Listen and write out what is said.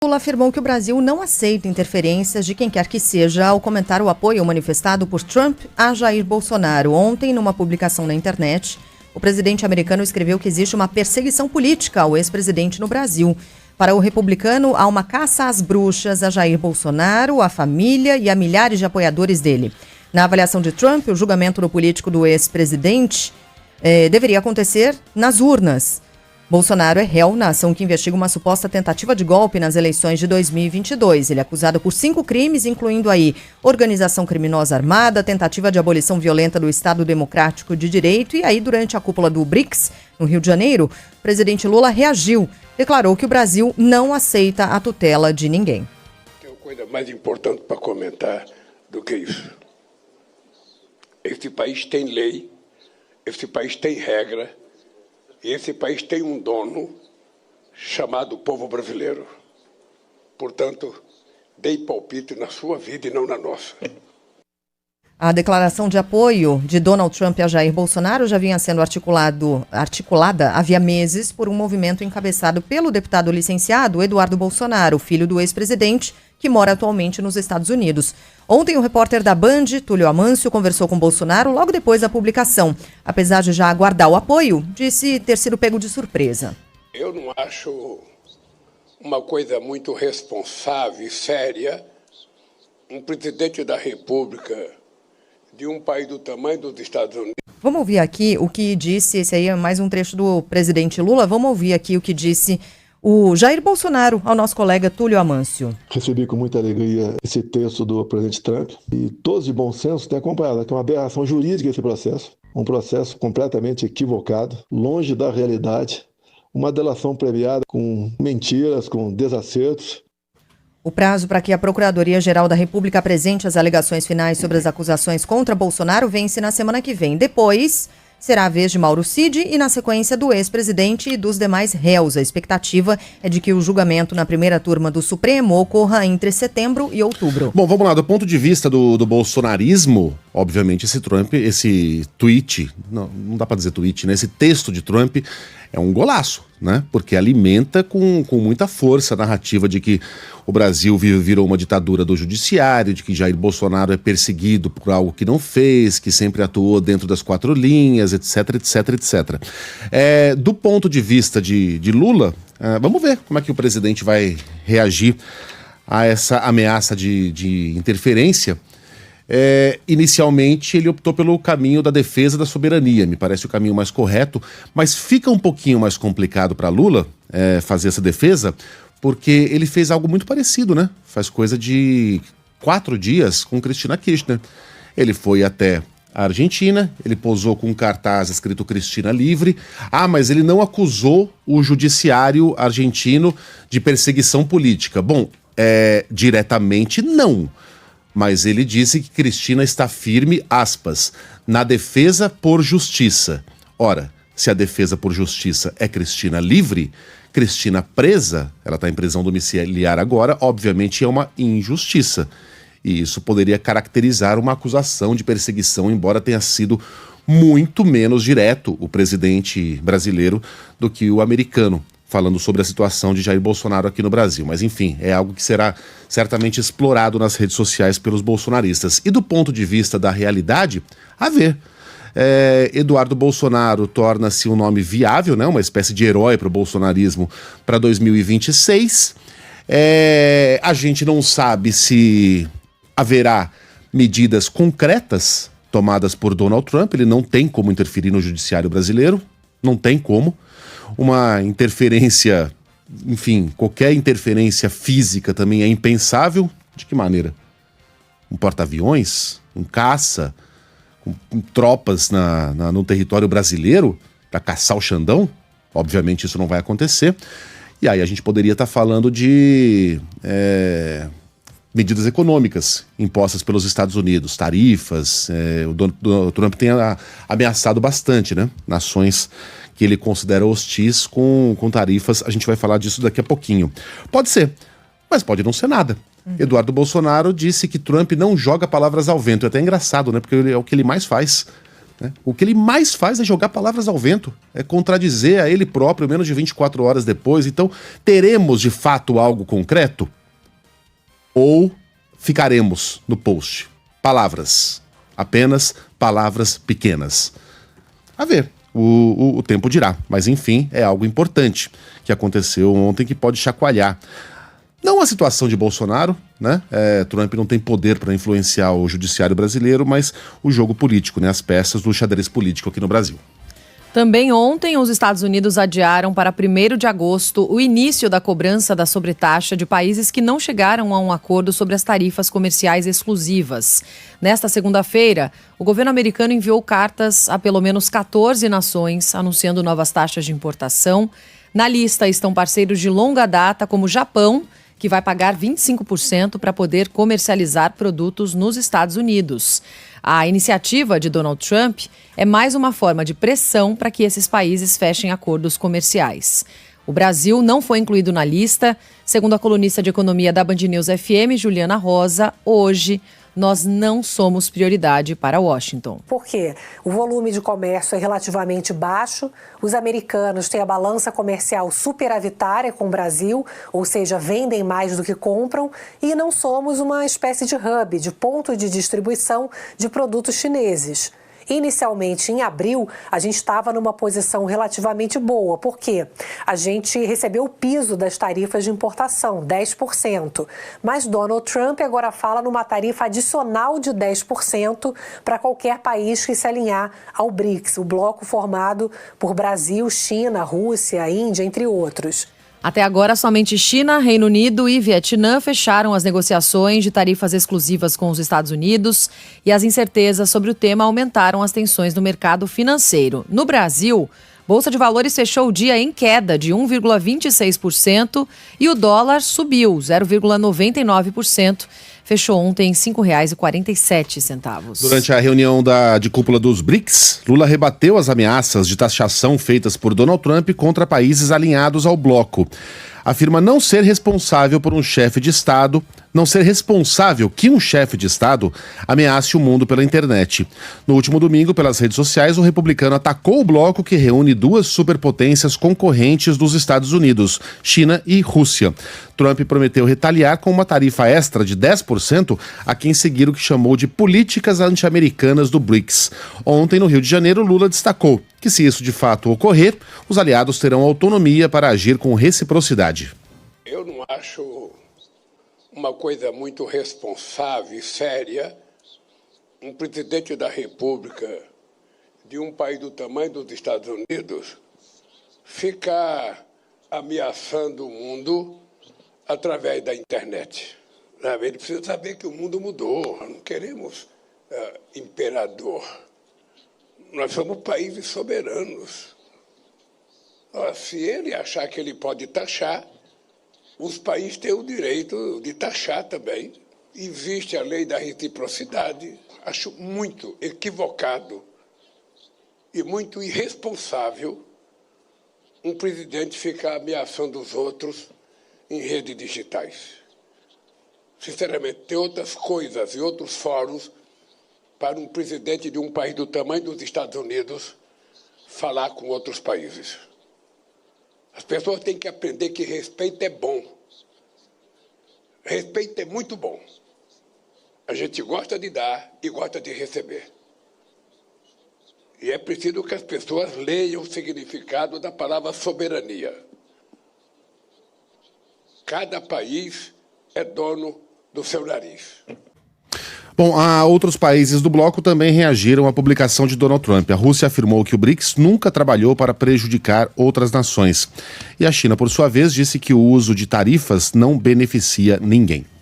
Lula afirmou que o Brasil não aceita interferências de quem quer que seja ao comentar o apoio manifestado por Trump a Jair Bolsonaro. Ontem, numa publicação na internet, o presidente americano escreveu que existe uma perseguição política ao ex-presidente no Brasil. Para o republicano, há uma caça às bruxas a Jair Bolsonaro, a família e a milhares de apoiadores dele. Na avaliação de Trump, o julgamento do político do ex-presidente deveria acontecer nas urnas. Bolsonaro é réu na ação que investiga uma suposta tentativa de golpe nas eleições de 2022. Ele é acusado por 5 crimes, incluindo aí organização criminosa armada, tentativa de abolição violenta do Estado Democrático de Direito. E aí, durante a cúpula do BRICS, no Rio de Janeiro, o presidente Lula reagiu, declarou que o Brasil não aceita a tutela de ninguém. Tem uma coisa mais importante para comentar do que isso. Esse país tem lei, esse país tem regra, e esse país tem um dono chamado povo brasileiro. Portanto, dei palpite na sua vida e não na nossa. A declaração de apoio de Donald Trump a Jair Bolsonaro já vinha sendo articulada havia meses por um movimento encabeçado pelo deputado licenciado Eduardo Bolsonaro, filho do ex-presidente, que mora atualmente nos Estados Unidos. Ontem, o repórter da Band, Túlio Amâncio, conversou com Bolsonaro logo depois da publicação. Apesar de já aguardar o apoio, disse ter sido pego de surpresa. Eu não acho uma coisa muito responsável e séria um presidente da República de um país do tamanho dos Estados Unidos. Vamos ouvir aqui o que disse, esse aí é mais um trecho do presidente Lula, vamos ouvir aqui o que disse o Jair Bolsonaro ao nosso colega Túlio Amâncio. Recebi com muita alegria esse texto do presidente Trump e todos de bom senso têm acompanhado que é uma aberração jurídica esse processo, um processo completamente equivocado, longe da realidade, uma delação premiada com mentiras, com desacertos. O prazo para que a Procuradoria-Geral da República apresente as alegações finais sobre as acusações contra Bolsonaro vence na semana que vem. Depois, será a vez de Mauro Cid e, na sequência, do ex-presidente e dos demais réus. A expectativa é de que o julgamento na primeira turma do Supremo ocorra entre setembro e outubro. Bom, vamos lá. Do ponto de vista do bolsonarismo, obviamente esse tweet, não dá para dizer tweet, né? Esse texto de Trump é um golaço, né? Porque alimenta com muita força a narrativa de que o Brasil virou uma ditadura do judiciário, de que Jair Bolsonaro é perseguido por algo que não fez, que sempre atuou dentro das 4 linhas, etc, etc, etc. Do ponto de vista de Lula, vamos ver como é que o presidente vai reagir a essa ameaça de interferência. Inicialmente ele optou pelo caminho da defesa da soberania, me parece o caminho mais correto, mas fica um pouquinho mais complicado para Lula fazer essa defesa, porque ele fez algo muito parecido, né? Faz coisa de 4 dias com Cristina Kirchner. Ele foi até a Argentina, ele posou com um cartaz escrito Cristina Livre. Mas ele não acusou o judiciário argentino de perseguição política. Bom, diretamente não. Mas ele disse que Cristina está firme, aspas, na defesa por justiça. Ora, se a defesa por justiça é Cristina livre, Cristina presa, ela está em prisão domiciliar agora, obviamente é uma injustiça. E isso poderia caracterizar uma acusação de perseguição, embora tenha sido muito menos direto o presidente brasileiro do que o americano, falando sobre a situação de Jair Bolsonaro aqui no Brasil. Mas, enfim, é algo que será certamente explorado nas redes sociais pelos bolsonaristas. E do ponto de vista da realidade, a ver. Eduardo Bolsonaro torna-se um nome viável, né? Uma espécie de herói para o bolsonarismo para 2026. A gente não sabe se haverá medidas concretas tomadas por Donald Trump. Ele não tem como interferir no judiciário brasileiro, não tem como. Uma interferência, enfim, qualquer interferência física também é impensável. De que maneira? Um porta-aviões? Um caça? Com tropas no território brasileiro para caçar o Xandão? Obviamente isso não vai acontecer. E aí a gente poderia estar falando de medidas econômicas impostas pelos Estados Unidos, tarifas. O Trump tem ameaçado bastante, né? Nações que ele considera hostis com tarifas. A gente vai falar disso daqui a pouquinho. Pode ser, mas pode não ser nada. Eduardo Bolsonaro disse que Trump não joga palavras ao vento. É até engraçado, né? Porque é o que ele mais faz. né? O que ele mais faz é jogar palavras ao vento, é contradizer a ele próprio menos de 24 horas depois. Então, teremos de fato algo concreto? Ou ficaremos no post? Palavras. Apenas palavras pequenas. A ver, o tempo dirá. Mas, enfim, é algo importante que aconteceu ontem que pode chacoalhar. Não a situação de Bolsonaro, né? Trump não tem poder para influenciar o judiciário brasileiro, mas o jogo político, né? As peças do xadrez político aqui no Brasil. Também ontem, os Estados Unidos adiaram para 1º de agosto o início da cobrança da sobretaxa de países que não chegaram a um acordo sobre as tarifas comerciais exclusivas. Nesta segunda-feira, o governo americano enviou cartas a pelo menos 14 nações anunciando novas taxas de importação. Na lista estão parceiros de longa data como o Japão, que vai pagar 25% para poder comercializar produtos nos Estados Unidos. A iniciativa de Donald Trump é mais uma forma de pressão para que esses países fechem acordos comerciais. O Brasil não foi incluído na lista. Segundo a colunista de economia da Band News FM, Juliana Rosa, hoje nós não somos prioridade para Washington. Por quê? O volume de comércio é relativamente baixo, os americanos têm a balança comercial superavitária com o Brasil, ou seja, vendem mais do que compram, e não somos uma espécie de hub, de ponto de distribuição de produtos chineses. Inicialmente, em abril, a gente estava numa posição relativamente boa, porque a gente recebeu o piso das tarifas de importação, 10%. Mas Donald Trump agora fala numa tarifa adicional de 10% para qualquer país que se alinhar ao BRICS, o bloco formado por Brasil, China, Rússia, Índia, entre outros. Até agora, somente China, Reino Unido e Vietnã fecharam as negociações de tarifas exclusivas com os Estados Unidos e as incertezas sobre o tema aumentaram as tensões no mercado financeiro. No Brasil, Bolsa de Valores fechou o dia em queda de 1,26% e o dólar subiu 0,99%. Fechou ontem em R$ 5,47. Durante a reunião de cúpula dos BRICS, Lula rebateu as ameaças de taxação feitas por Donald Trump contra países alinhados ao bloco. Afirma não ser responsável por um chefe de Estado, não ser responsável que um chefe de Estado ameace o mundo pela internet. No último domingo, pelas redes sociais, o republicano atacou o bloco que reúne duas superpotências concorrentes dos Estados Unidos, China e Rússia. Trump prometeu retaliar com uma tarifa extra de 10% a quem seguir o que chamou de políticas anti-americanas do BRICS. Ontem, no Rio de Janeiro, Lula destacou que, se isso de fato ocorrer, os aliados terão autonomia para agir com reciprocidade. Eu não acho uma coisa muito responsável e séria um presidente da República de um país do tamanho dos Estados Unidos ficar ameaçando o mundo através da internet. Ele precisa saber que o mundo mudou. Nós não queremos imperador. Nós somos países soberanos. Se ele achar que ele pode taxar, os países têm o direito de taxar também. Existe a lei da reciprocidade. Acho muito equivocado e muito irresponsável um presidente ficar ameaçando os outros em redes digitais. Sinceramente, tem outras coisas e outros fóruns para um presidente de um país do tamanho dos Estados Unidos falar com outros países. As pessoas têm que aprender que respeito é bom. Respeito é muito bom. A gente gosta de dar e gosta de receber. E é preciso que as pessoas leiam o significado da palavra soberania. Cada país é dono do seu nariz. Bom, outros países do bloco também reagiram à publicação de Donald Trump. A Rússia afirmou que o BRICS nunca trabalhou para prejudicar outras nações. E a China, por sua vez, disse que o uso de tarifas não beneficia ninguém.